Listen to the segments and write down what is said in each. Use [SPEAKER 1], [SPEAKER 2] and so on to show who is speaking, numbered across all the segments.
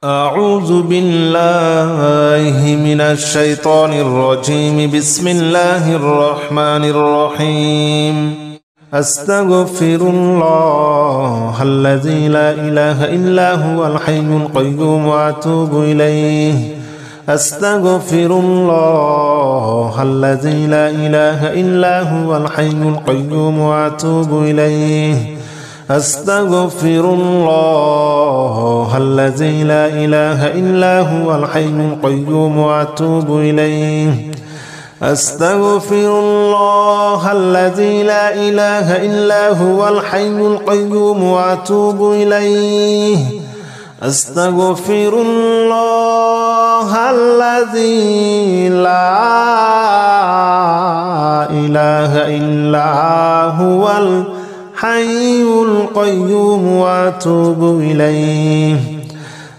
[SPEAKER 1] أعوذ بالله من الشيطان الرجيم. بسم الله الرحمن الرحيم. أستغفر الله الذي لا إله إلا هو الحي القيوم وأتوب إليه. أستغفر الله الذي لا إله إلا هو الحي القيوم وأتوب إليه. أستغفر الله الذي لا إله إلا هو الحي القيوم وأتوب إليه. أستغفر الله الذي لا إله إلا هو الحي القيوم وأتوب إليه. أستغفر الله الذي لا إله إلا هو الحي القيوم وأتوب إليه.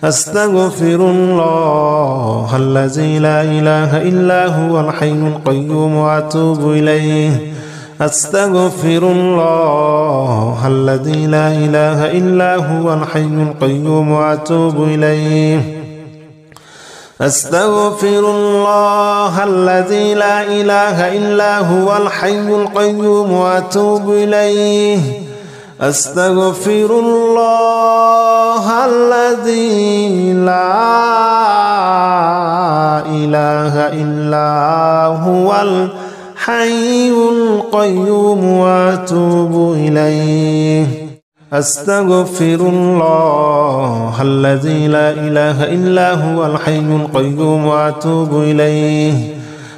[SPEAKER 1] أستغفر الله الذي لا إله إلا هو الحي القيوم وأتوب إليه. أستغفر الله الذي لا إله إلا هو الحي القيوم وأتوب إليه. أستغفر الله الذي لا إله إلا هو الحي القيوم وأتوب إليه. أستغفر الله الذي لا إله إلا هو الحي القيوم وأتوب إليه. أستغفر الله الذي لا إله إلا هو الحي القيوم وأتوب إليه.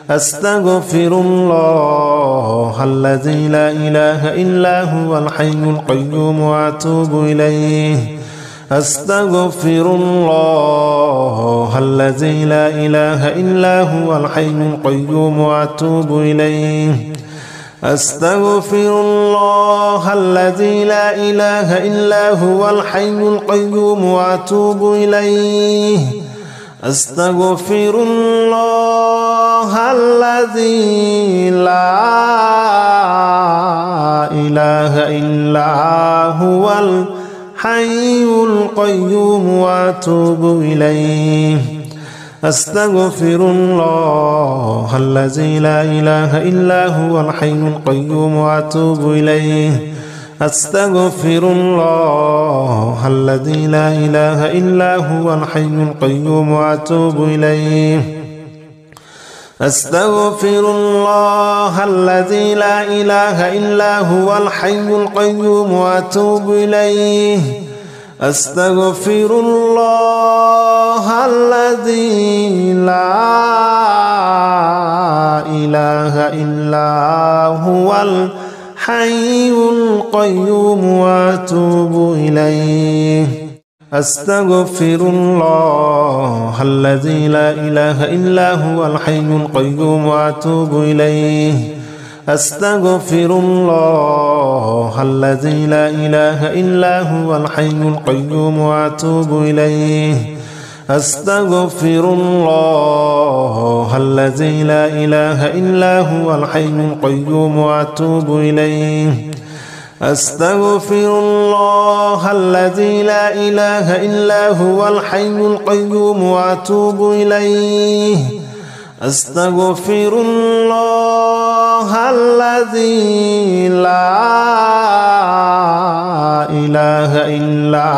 [SPEAKER 1] أستغفر الله الذي لا إله إلا هو الحي القيوم وأتوب إليه. أستغفر الله الذي لا إله إلا هو الحي القيوم وأتوب إليه. أستغفر الله الذي لا إله إلا هو الحي القيوم وأتوب إليه. أستغفر الله الذي لا إله إلا هو الحي القيوم وأتوب إليه. أستغفر الله الذي لا إله إلا هو الحي القيوم وأتوب إليه. أستغفر الله الذي لا إله إلا هو الحي القيوم وأتوب إليه. أستغفر الله الذي لا إله إلا هو الحي القيوم وأتوب إليه. أستغفر الله الذي لا إله إلا هو الحي القيوم وأتوب إليه. أستغفر الله الذي لا إله إلا هو الحي القيوم وأتوب إليه. أستغفر الله الذي لا إله إلا هو الحي القيوم وأتوب إليه. أستغفر الله الذي لا إله إلا هو الحي القيوم وأتوب إليه. أستغفر الله الذي لا إله إلا هو الحي القيوم وأتوب إليه. أستغفر الله الذي لا إله إلا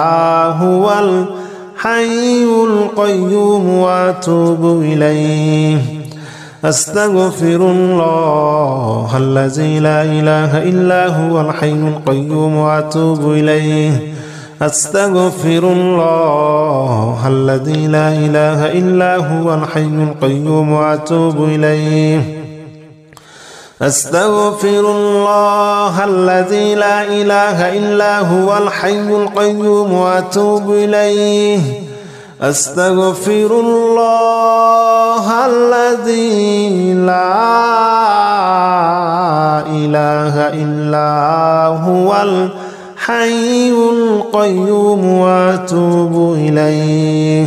[SPEAKER 1] هو الحي القيوم وأتوب إليه. أستغفر الله الذي لا إله إلا هو الحي القيوم وأتوب إليه. أستغفر الله الذي لا إله إلا هو الحي القيوم وأتوب إليه. أستغفر الله الذي لا إله إلا هو الحي القيوم وأتوب إليه. أستغفر الله الذي لا إله إلا هو الحي القيوم وأتوب إليه.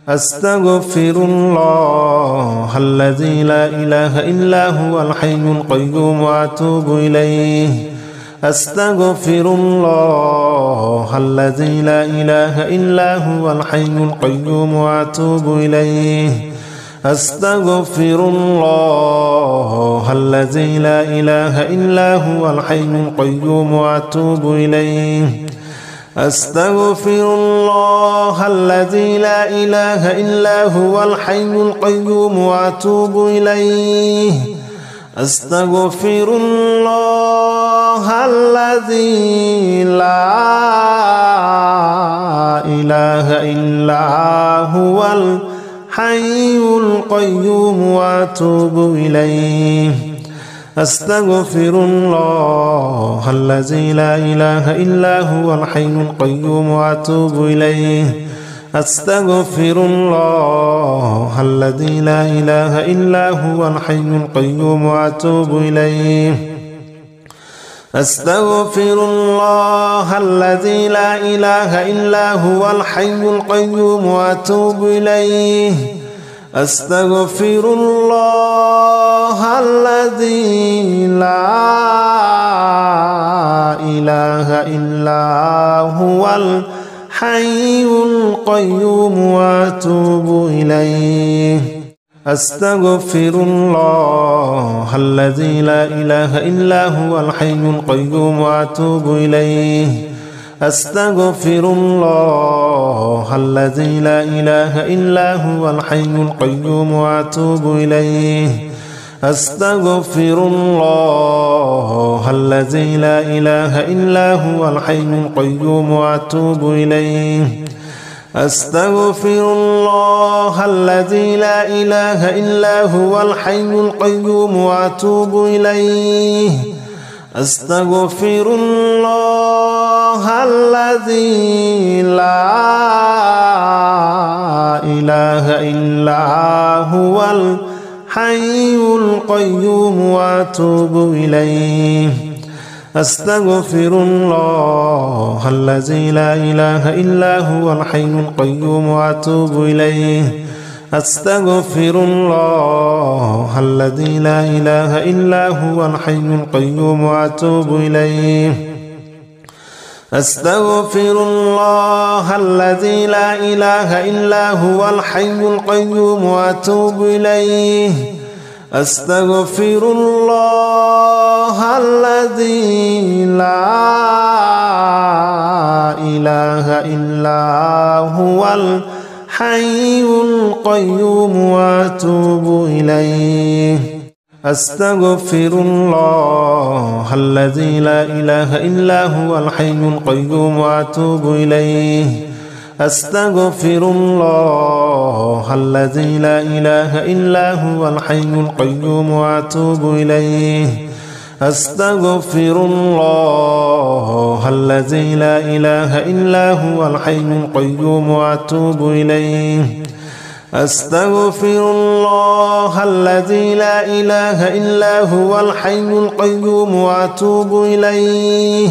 [SPEAKER 1] أستغفر الله الذي لا إله إلا هو الحي القيوم وأتوب إليه. أستغفر الله الذي لا إله إلا هو الحي القيوم وأتوب إليه أستغفر الله الذي لا إله إلا هو الحي القيوم وأتوب إليه أستغفر الله الذي لا إله إلا هو الحي القيوم وأتوب إليه أستغفر الله الذي لا إله إلا هو الحي القيوم وأتوب إليه أستغفر الله الذي لا إله إلا هو الحي القيوم وأتوب إليه أستغفر الله الذي لا إله إلا هو الحي القيوم وأتوب إليه أستغفر الله الذي لا إله إلا هو الحي القيوم وأتوب إليه أستغفر الله الذي لا إله إلا هو الحي القيوم وأتوب إليه أستغفر الله الذي لا إله إلا هو الحي القيوم وأتوب إليه أستغفر الله الذي لا إله إلا هو الحي القيوم وأتوب إليه أستغفر الله الذي لا إله إلا هو الحي القيوم وأتوب إليه أستغفر الله الذي لا إله إلا هو الحي القيوم وأتوب إليه أستغفر الله الذي لا إله إلا هو الحي القيوم وأتوب إليه أستغفر الله الذي لا إله إلا هو الحي القيوم وأتوب إليه أستغفر الله الذي لا إله إلا هو الحي القيوم وأتوب إليه أستغفر الله الذي لا إله إلا هو الحي القيوم وأتوب إليه أستغفر الله الذي لا إله إلا هو الحي القيوم وأتوب إليه أستغفر الله الذي لا إله إلا هو الحي القيوم وأتوب إليه أستغفر الله الذي لا إله إلا هو الحي القيوم وأتوب إليه أستغفر الله الذي لا إله إلا هو الحي القيوم وأتوب إليه أستغفر الله الذي لا إله إلا هو الحي القيوم وأتوب إليه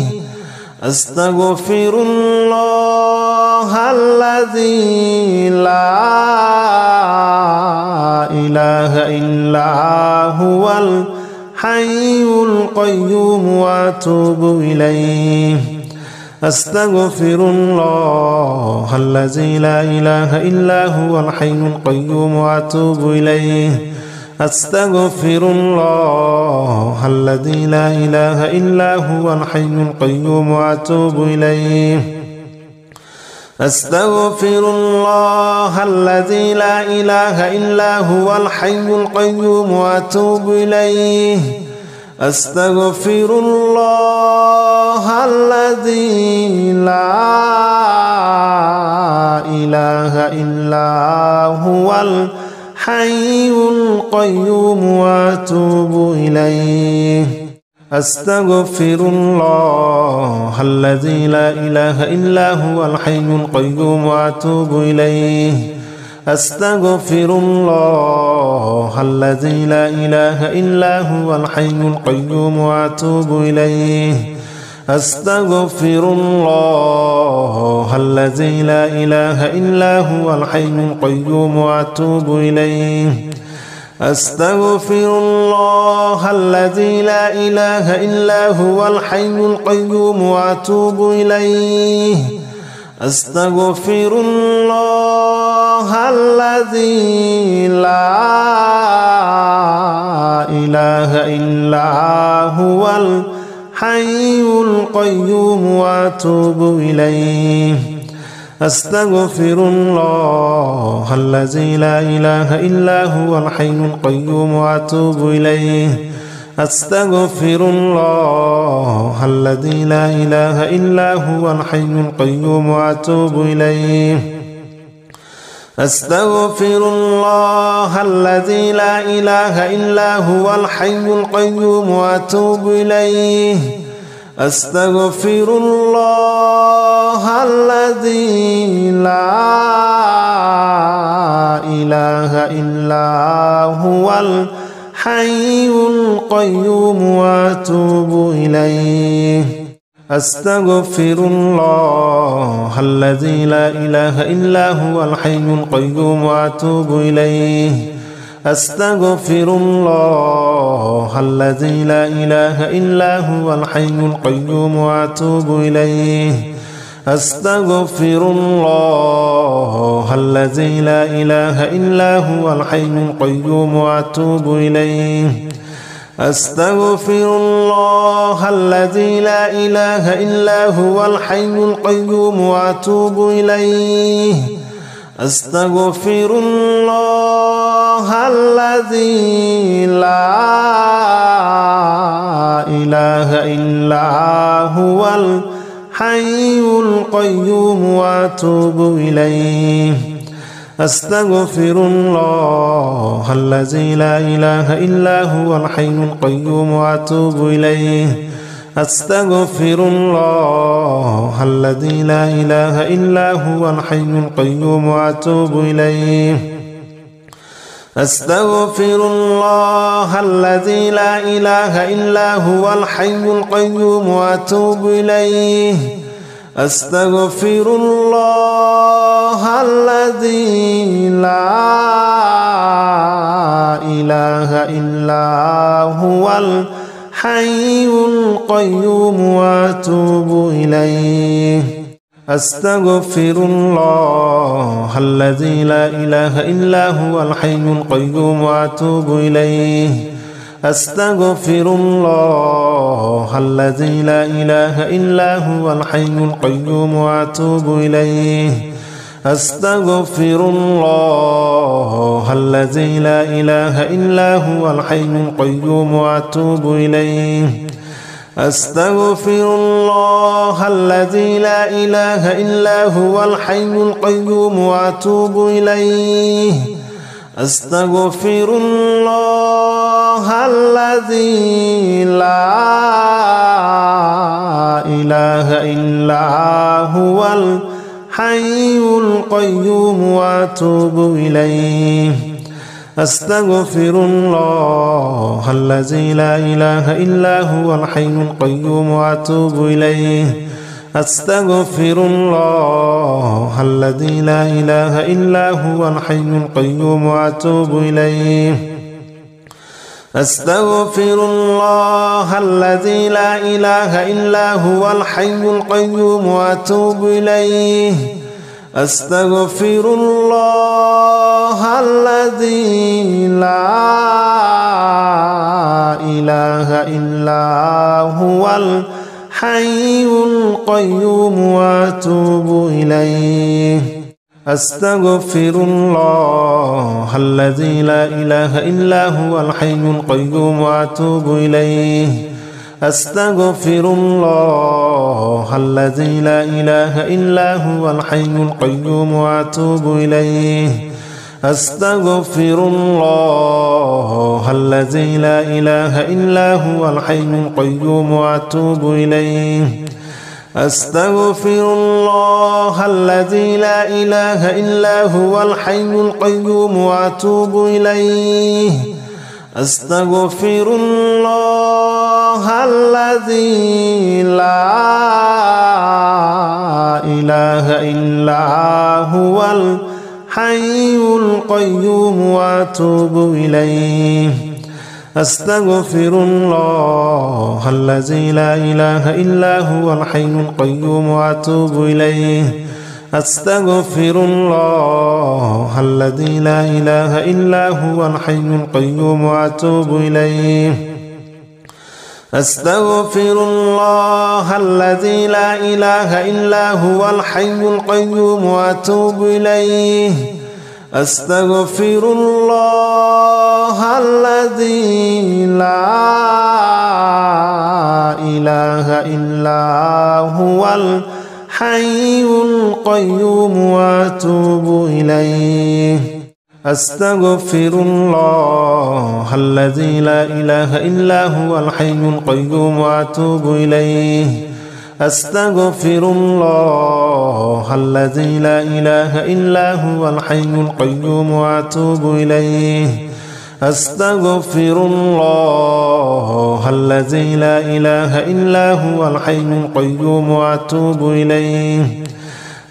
[SPEAKER 1] أستغفر الله الذي لا إله إلا هو الحي القيوم وأتوب إليه أستغفر الله الذي لا إله إلا هو الحي القيوم وأتوب إليه أستغفر الله الذي لا إله إلا هو الحي القيوم وأتوب إليه أستغفر الله الذي لا إله إلا هو الحي القيوم وأتوب إليه أستغفر الله الذي لا إله إلا هو الحي القيوم وأتوب إليه أستغفر الله الذي لا إله إلا هو الحي القيوم وأتوب إليه أستغفر الله الذي لا إله إلا هو الحي القيوم وأتوب إليه أستغفر الله الذي لا إله إلا هو الحي القيوم وأتوب إليه أستغفر الله الذي لا إله إلا هو الحي القيوم وأتوب إليه أستغفر الله الذي لا إله إلا هو الحي القيوم وأتوب إليه أستغفر الله الذي لا إله إلا هو الحي القيوم وأتوب إليه أستغفر الله الذي لا إله إلا هو الحي القيوم وأتوب إليه أستغفر الله الذي لا إله إلا هو الحي القيوم وأتوب إليه أستغفر الله الذي لا إله إلا هو الحي القيوم وأتوب إليه أستغفر الله الذي لا إله إلا هو الحي القيوم وأتوب إليه أستغفر الله الذي لا إله إلا هو الحي القيوم وأتوب إليه أستغفر الله الذي لا إله إلا هو الحي القيوم وأتوب إليه أستغفر الله الذي لا إله إلا هو الحي القيوم وأتوب إليه أستغفر الله الذي لا إله إلا هو الحي القيوم وأتوب إليه أستغفر الله الذي لا إله إلا هو الحي القيوم وأتوب إليه أستغفر الله الذي لا إله إلا هو الحي القيوم وأتوب إليه أستغفر الله الذي لا إله إلا هو الحي القيوم وأتوب إليه أستغفر الله الذي لا إله إلا هو الحي القيوم وأتوب إليه أستغفر الله الذي لا إله إلا هو الحي القيوم وأتوب إليه أستغفر الله الذي لا إله إلا هو الحي القيوم وأتوب إليه أستغفر الله الذي لا إله إلا هو الحي القيوم وأتوب إليه أستغفر الله الذي لا إله إلا هو الحي القيوم وأتوب إليه أستغفر الله الذي لا إله إلا هو الحي القيوم وأتوب إليه أستغفر الله الذي لا إله إلا هو الحي القيوم وأتوب إليه أستغفر الله الذي لا إله إلا هو الحي القيوم وأتوب إليه أستغفر الله الذي لا إله إلا هو الحي القيوم وأتوب إليه أستغفر الله الذي لا إله إلا هو الحي القيوم وأتوب إليه أستغفر الله الذي لا إله إلا هو الحي القيوم وأتوب إليه أستغفر الله الذي لا إله إلا هو الحي القيوم وأتوب إليه أستغفر الله الذي لا إله إلا هو الحي القيوم وأتوب إليه أستغفر الله الذي لا إله إلا هو الحي القيوم وأتوب إليه أستغفر الله الذي لا إله إلا هو الحي القيوم وأتوب إليه أستغفر الله الذي لا إله إلا هو الحي القيوم وأتوب إليه أستغفر الله الذي لا إله إلا هو الحي القيوم وأتوب إليه أستغفر الله الذي لا إله إلا هو الحي القيوم وأتوب إليه أستغفر الله الذي لا إله إلا هو الحي القيوم وأتوب إليه أستغفر الله الذي لا إله إلا هو الحي القيوم وأتوب إليه أستغفر الله الذي لا إله إلا هو الحي القيوم وأتوب إليه أستغفر الله الذي لا إله إلا هو الحي القيوم وأتوب إليه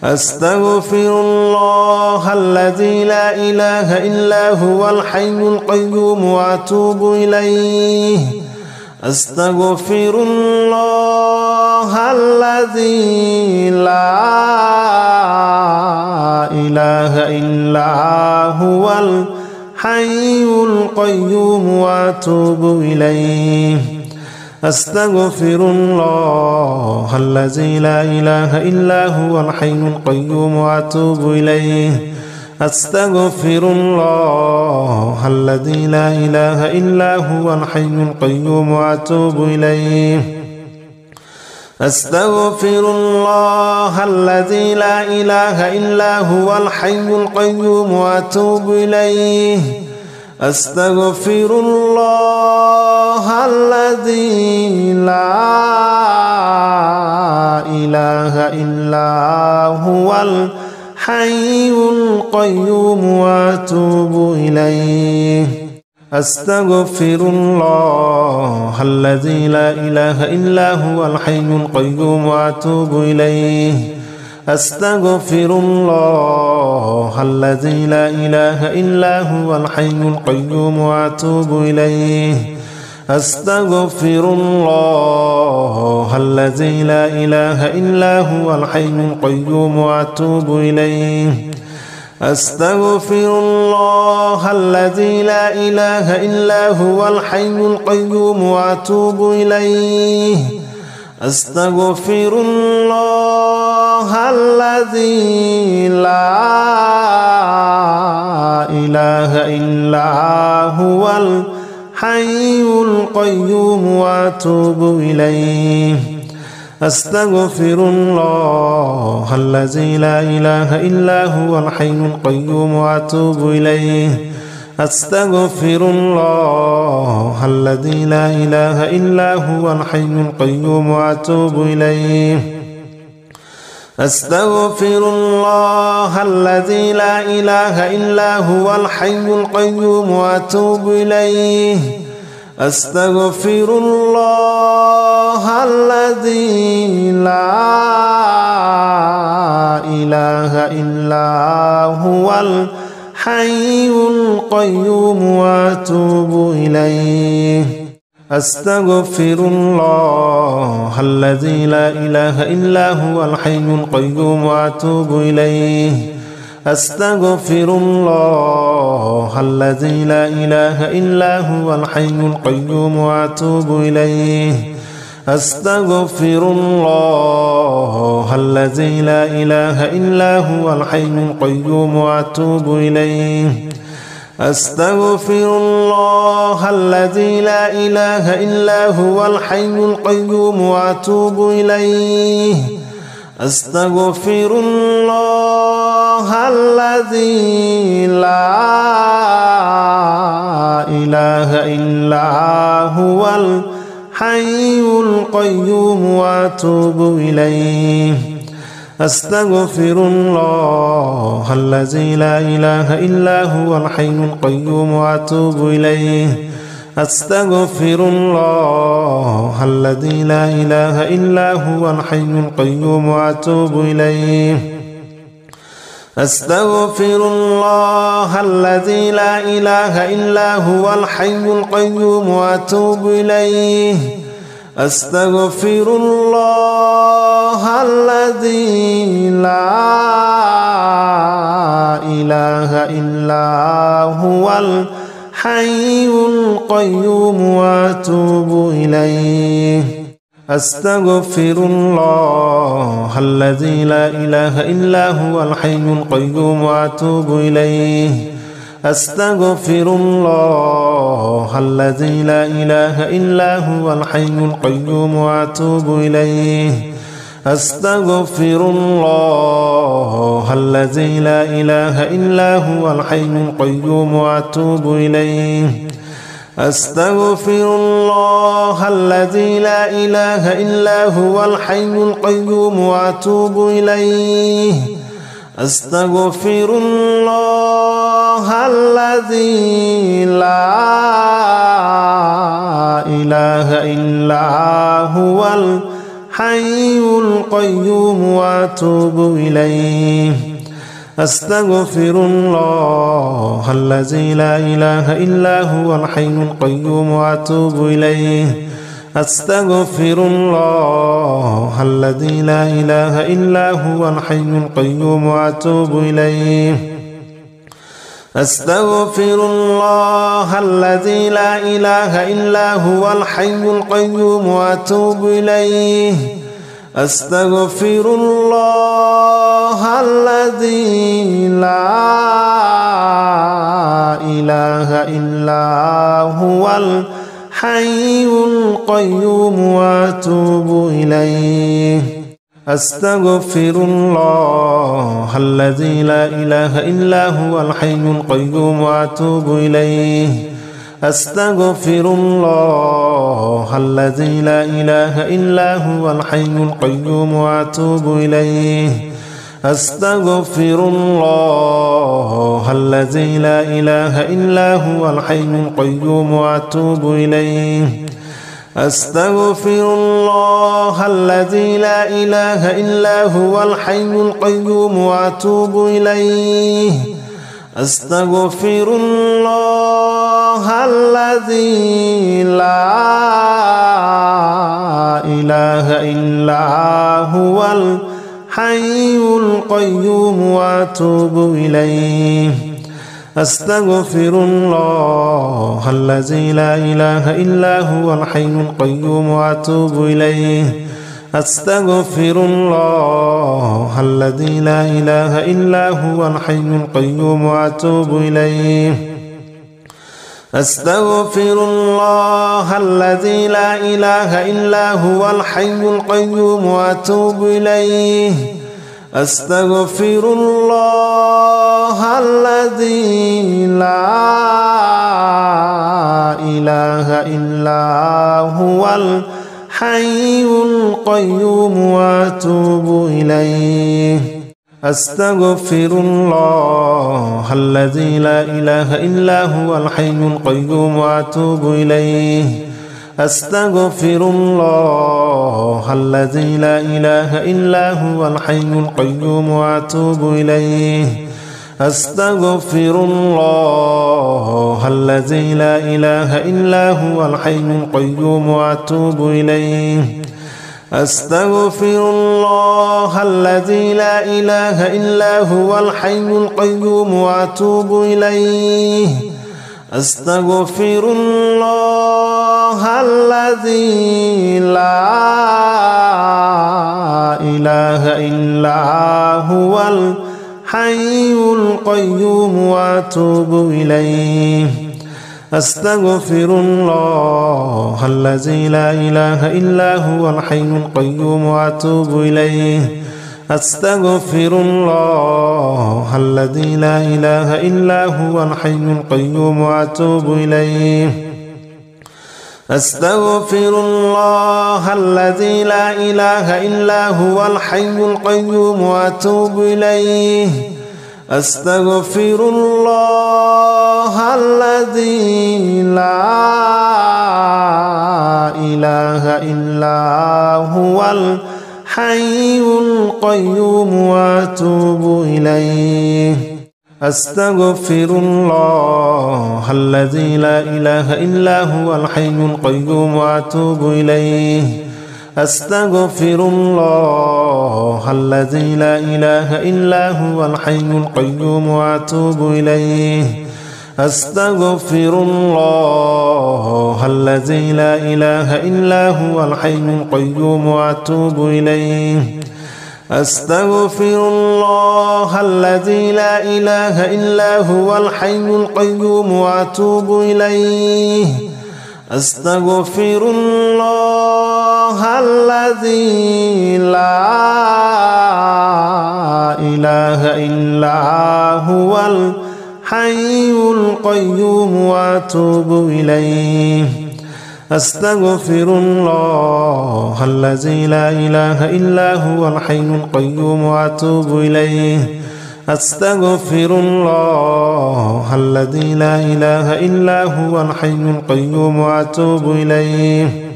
[SPEAKER 1] أستغفر الله الذي لا إله إلا هو الحي القيوم وأتوب إليه أستغفر الله الذي لا إله إلا هو الحي القيوم وأتوب إليه أستغفر الله الذي لا إله إلا هو الحي القيوم وأتوب إليه أستغفر الله الذي لا إله إلا هو الحي القيوم وأتوب إليه أستغفر الله الذي لا إله إلا هو الحي القيوم وأتوب إليه أستغفر الله الذي لا إله إلا هو الحي القيوم وأتوب إليه أستغفر الله الذي لا إله إلا هو الحي القيوم وأتوب إليه أستغفر الله الذي لا إله إلا هو الحي القيوم وأتوب إليه أستغفر الله الذي لا إله إلا هو الحي القيوم وأتوب إليه أستغفر الله الذي لا إله إلا هو الحي القيوم وأتوب إليه أستغفر الله الذي لا إله إلا هو الحي القيوم وأتوب إليه أستغفر الله الذي لا إله إلا هو الحي القيوم وأتوب إليه أستغفر الله الذي لا إله إلا هو الحي القيوم وأتوب إليه أستغفر الله الذي لا إله إلا هو الحي القيوم وأتوب إليه أستغفر الله الذي لا إله إلا هو الحي القيوم وأتوب إليه أستغفر الله الذي لا إله إلا هو الحي القيوم وأتوب إليه أستغفر الله الذي لا إله إلا هو الحي القيوم وأتوب إليه أستغفر الله الذي لا إله إلا هو الحي القيوم وأتوب إليه أستغفر الله الذي لا إله إلا هو الحي القيوم وأتوب إليه أستغفر الله الذي لا إله إلا هو الحي القيوم وأتوب إليه أستغفر الله الذي لا إله إلا هو الحي القيوم وأتوب إليه أستغفر الله الذي لا إله إلا هو الحي القيوم وأتوب إليه أستغفر الله الذي لا إله إلا هو الحي القيوم وأتوب إليه. أستغفر الله الذي لا إله إلا هو الحي القيوم وأتوب إليه. أستغفر الله الذي لا إله إلا هو الحي القيوم وأتوب إليه. أستغفر الله الذي لا إله إلا هو الحي القيوم وأتوب إليه. أستغفر الله الذي لا إله إلا هو الحي القيوم وأتوب إليه. أستغفر الله الذي لا إله إلا هو الحي القيوم وأتوب إليه. أستغفر الله الذي لا إله إلا هو الحي القيوم وأتوب إليه. أستغفر الله الذي لا إله إلا هو الحي القيوم وأتوب إليه. أستغفر الله الذي لا إله إلا هو الحي القيوم وأتوب إليه. أستغفر الله الذي لا إله إلا هو الحي القيوم وأتوب إليه. أستغفر الله الذي لا إله إلا هو الحي القيوم وأتوب إليه. أستغفر الله الذي لا إله إلا هو الحي القيوم وأتوب إليه. أستغفر الله الذي لا إله إلا هو الحي القيوم وأتوب إليه. أستغفر الله الذي لا إله إلا هو الحي القيوم وأتوب إليه. أستغفر الله الذي لا إله إلا هو الحي القيوم وأتوب إليه. أستغفر الله الذي لا إله إلا هو الحي القيوم وأتوب إليه. أستغفر الله الذي لا إله إلا هو الحي القيوم وأتوب إليه. أستغفر الله الذي لا إله إلا هو الحي القيوم وأتوب إليه. أستغفر الله الذي لا إله إلا هو الحي القيوم وأتوب إليه. أستغفر الله الذي لا إله إلا هو الحي القيوم وأتوب إليه. أستغفر الله الذي لا إله إلا هو الحي القيوم وأتوب إليه. أستغفر الله الذي لا إله إلا هو الحي القيوم وأتوب إليه. أستغفر الله الذي لا إله إلا هو الحي القيوم وأتوب إليه. أستغفر الله الذي لا إله إلا هو الحي القيوم وأتوب إليه. أستغفر الله الذي لا إله إلا هو الحي القيوم وأتوب إليه. أستغفر الله الذي لا إله إلا هو الحي القيوم وأتوب إليه. أستغفر الله الذي لا إله إلا هو الحي القيوم وأتوب إليه. أستغفر الله الذي لا إله إلا هو الحي القيوم وأتوب إليه. أستغفر الله الذي لا إله إلا هو الحي القيوم وأتوب إليه أستغفر الله الذي لا إله إلا هو الحي القيوم وأتوب إليه أستغفر الله الذي لا إله إلا هو الحي القيوم وأتوب إليه أستغفر الله الذي لا إله إلا هو الحي القيوم وأتوب إليه أستغفر الله الذي لا إله إلا هو الحي القيوم وأتوب إليه أستغفر الله الذي لا إله إلا هو الحي القيوم وأتوب إليه أستغفر الله الذي لا إله إلا هو الحي القيوم وأتوب إليه أستغفر الله الذي لا إله إلا هو الحي القيوم وأتوب إليه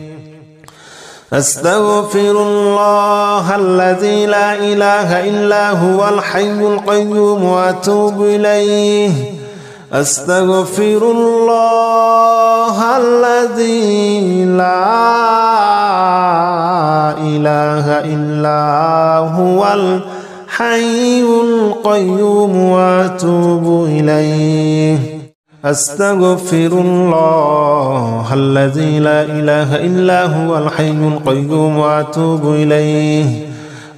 [SPEAKER 1] أستغفر الله الذي لا إله إلا هو الحي القيوم وأتوب إليه أستغفر الله الذي لا إله إلا هو الحي القيوم وأتوب إليه أستغفر الله الذي لا إله إلا هو الحي القيوم وأتوب إليه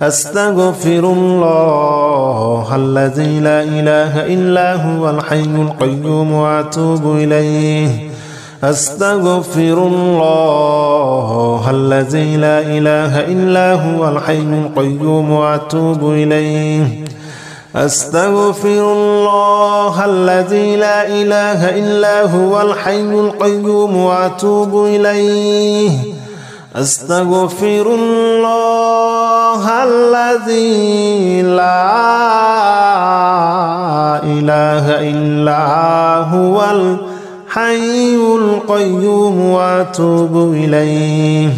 [SPEAKER 1] أستغفر الله الذي لا إله إلا هو الحي القيوم وأتوب إليه أستغفر الله الذي لا إله إلا هو الحي القيوم وأتوب إليه أستغفر الله الذي لا إله إلا هو الحي القيوم وأتوب إليه أستغفر الله الذي لا إله إلا هو الحي القيوم وأتوب إليه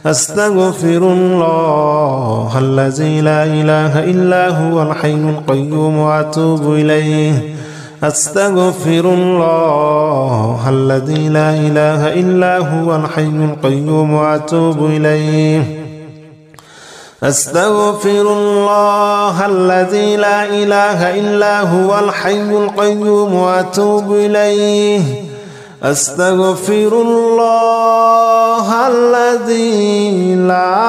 [SPEAKER 1] أستغفر الله الذي لا إله إلا هو الحي القيوم وأتوب إليه أستغفر الله الذي لا إله إلا هو الحي القيوم وأتوب إليه أستغفر الله الذي لا إله إلا هو الحي القيوم وأتوب إليه أستغفر الله الذي لا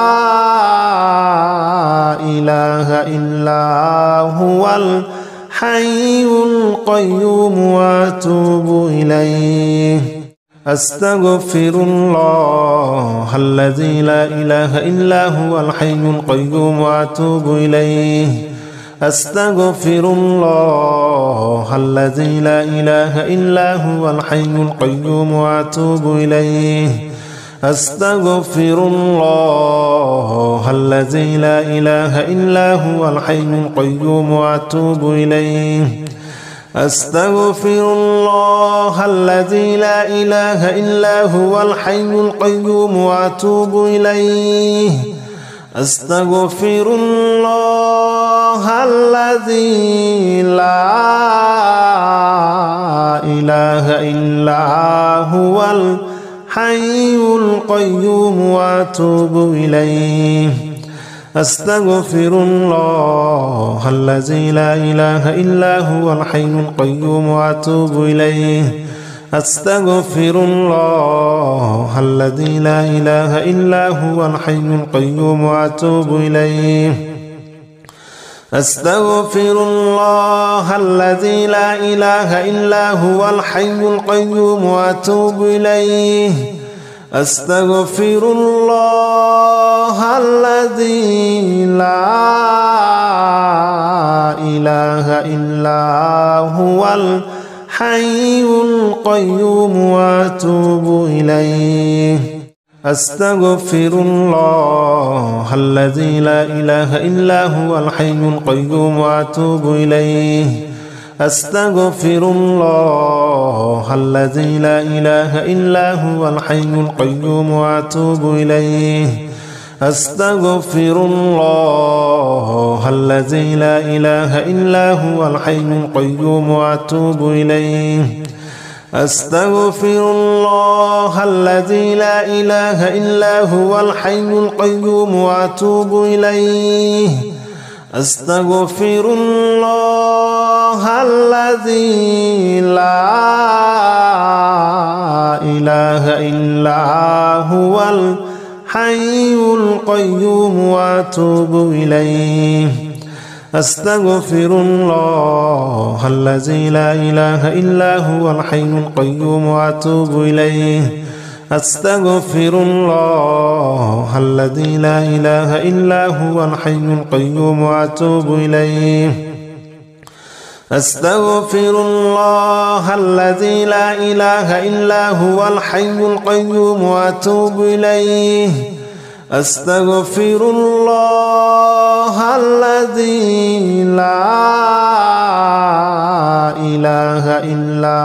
[SPEAKER 1] إله إلا هو الحي القيوم وأتوب إليه أستغفر الله الذي لا إله إلا هو الحي القيوم وأتوب إليه أستغفر الله الذي لا إله إلا هو الحي القيوم وأتوب إليه أستغفر الله الذي لا إله إلا هو الحي القيوم وأتوب إليه أستغفر الله الذي لا إله إلا هو الحي القيوم وأتوب إليه أستغفر الله الذي لا إله إلا هو الحي القيوم وأتوب إليه أستغفر الله الذي لا إله إلا هو الحي القيوم وأتوب إليه أستغفر الله الذي لا إله إلا هو الحي القيوم وأتوب إليه أستغفر الله الذي لا إله إلا هو الحي القيوم وأتوب إليه أستغفر الله الذي لا إله إلا هو الحي القيوم وأتوب إليه أستغفر الله الذي لا إله إلا هو الحي القيوم وأتوب إليه أستغفر الله الذي لا إله إلا هو الحي القيوم وأتوب إليه أستغفر الله الذي لا إله إلا هو الحي القيوم وأتوب إليه أستغفر الله الذي لا إله إلا هو الحي القيوم وأتوب إليه أستغفر الله الذي لا إله إلا هو الحي القيوم وأتوب إليه أستغفر الله الذي لا إله إلا هو الحي القيوم وأتوب إليه أستغفر الله الذي لا إله إلا هو الحي القيوم وأتوب إليه أستغفر الله الذي لا إله إلا هو الحي القيوم وأتوب إليه أستغفر الله الذي لا إله إلا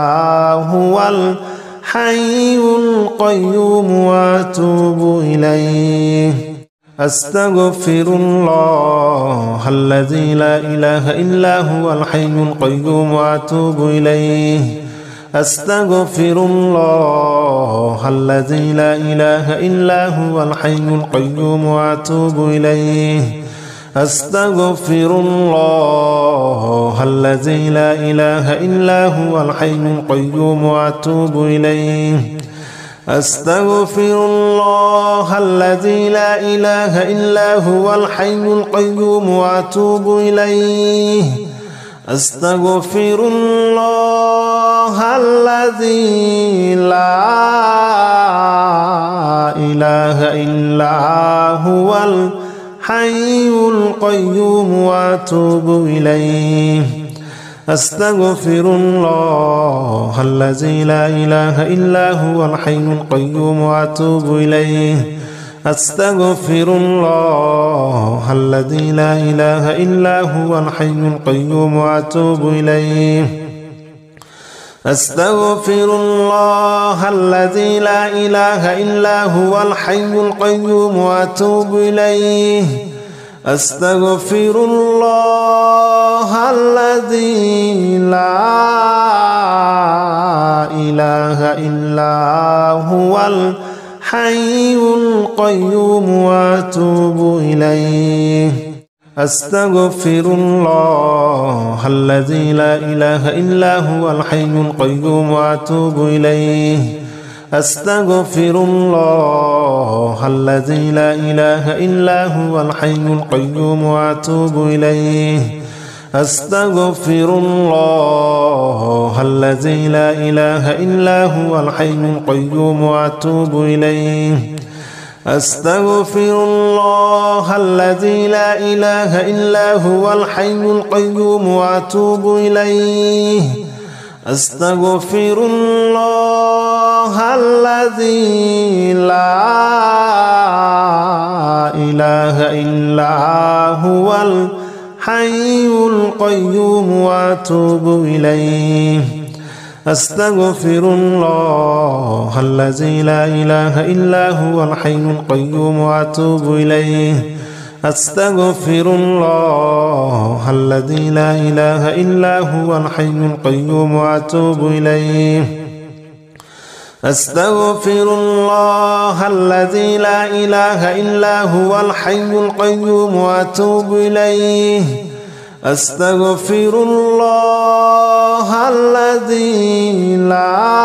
[SPEAKER 1] هو الحي القيوم وأتوب إليه أستغفر الله الذي لا إله إلا هو الحي القيوم وأتوب إليه أستغفر الله الذي لا إله إلا هو الحي القيوم وأتوب إليه أستغفر الله الذي لا إله إلا هو الحي القيوم وأتوب إليه أستغفر الله الذي لا إله إلا هو الحي القيوم وأتوب إليه أستغفر الله الذي لا إله إلا هو الحي القيوم وأتوب إليه أستغفر الله الذي لا إله إلا هو الحي القيوم وأتوب إليه أستغفر الله الذي لا إله إلا هو الحي القيوم وأتوب إليه أستغفر الله الذي لا إله إلا هو الحي القيوم وأتوب إليه أستغفر الله الذي لا إله إلا هو الحي القيوم وأتوب إليه أستغفر الله الذي لا إله إلا هو الحي القيوم وأتوب إليه أستغفر الله الذي لا إله إلا هو الحي القيوم وأتوب إليه أستغفر الله الذي لا إله إلا هو الحي القيوم وأتوب إليه أستغفر الله الذي لا إله إلا هو الحي القيوم وأتوب إليه أستغفر الله الذي لا إله إلا هو الحي القيوم وأتوب إليه أستغفر الله الذي لا إله إلا هو الحي القيوم وأتوب إليه أستغفر الله الذي لا إله إلا هو الحي القيوم وأتوب إليه أستغفر الله الذي لا إله إلا هو الحي القيوم وأتوب إليه أستغفر الله الذي لا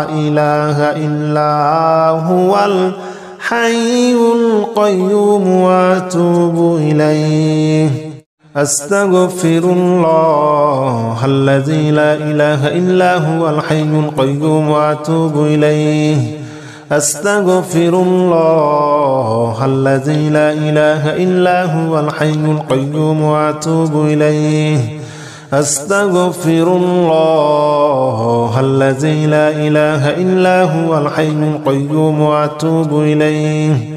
[SPEAKER 1] إله إلا هو الحي القيوم وأتوب إليه أستغفر الله الذي لا إله إلا هو الحي القيوم وأتوب إليه أستغفر الله الذي لا إله إلا هو الحي القيوم وأتوب إليه أستغفر الله الذي لا إله إلا هو الحي القيوم وأتوب إليه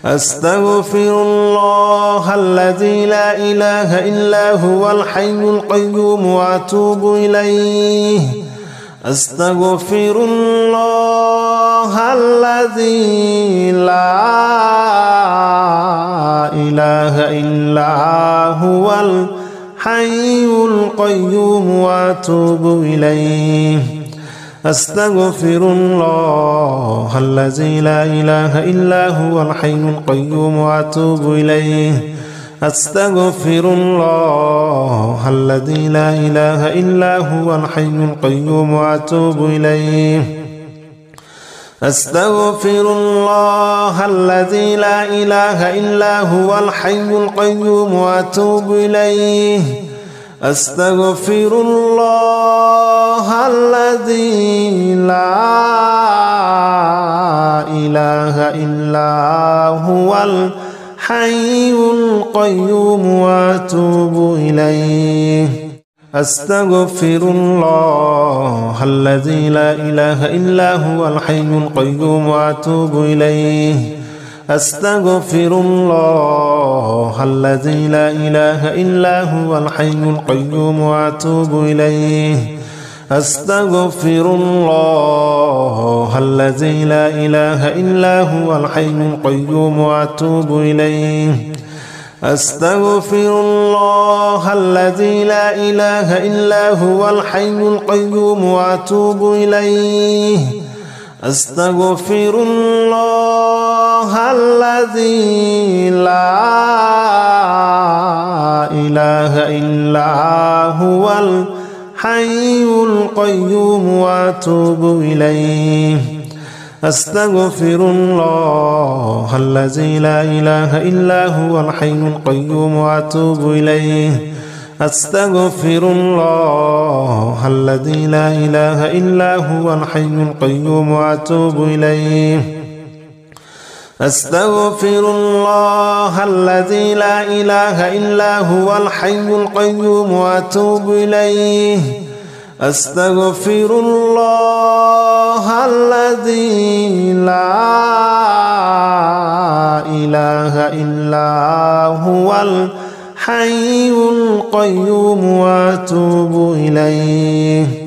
[SPEAKER 1] أستغفر الله الذي لا إله إلا هو الحي القيوم وأتوب إليه أستغفر الله الذي لا إله إلا هو الحي القيوم وأتوب إليه أستغفر الله الذي لا إله إلا هو الحي القيوم وأتوب إليه أستغفر الله الذي لا إله إلا هو الحي القيوم وأتوب إليه أستغفر الله الذي لا إله إلا هو الحي القيوم وأتوب إليه أستغفر الله الذي لا إله إلا هو الحي القيوم وأتوب إليه أستغفر الله الذي لا إله إلا هو الحي القيوم وأتوب إليه أستغفر الله الذي لا إله إلا هو الحي القيوم وأتوب إليه أستغفر الله الذي لا إله إلا هو الحي القيوم وأتوب إليه أستغفر الله الذي لا إله إلا هو الحي القيوم وأتوب إليه أستغفر الله الذي لا إله إلا هو الحي القيوم وأتوب إليه أستغفر الله الذي لا إله إلا هو الحي القيوم وأتوب إليه أستغفر الله الذي لا إله إلا هو الحي القيوم وأتوب إليه أستغفر الله الذي لا إله إلا هو الحي القيوم وأتوب إليه أستغفر الله الذي لا إله إلا هو الحي القيوم وأتوب إليه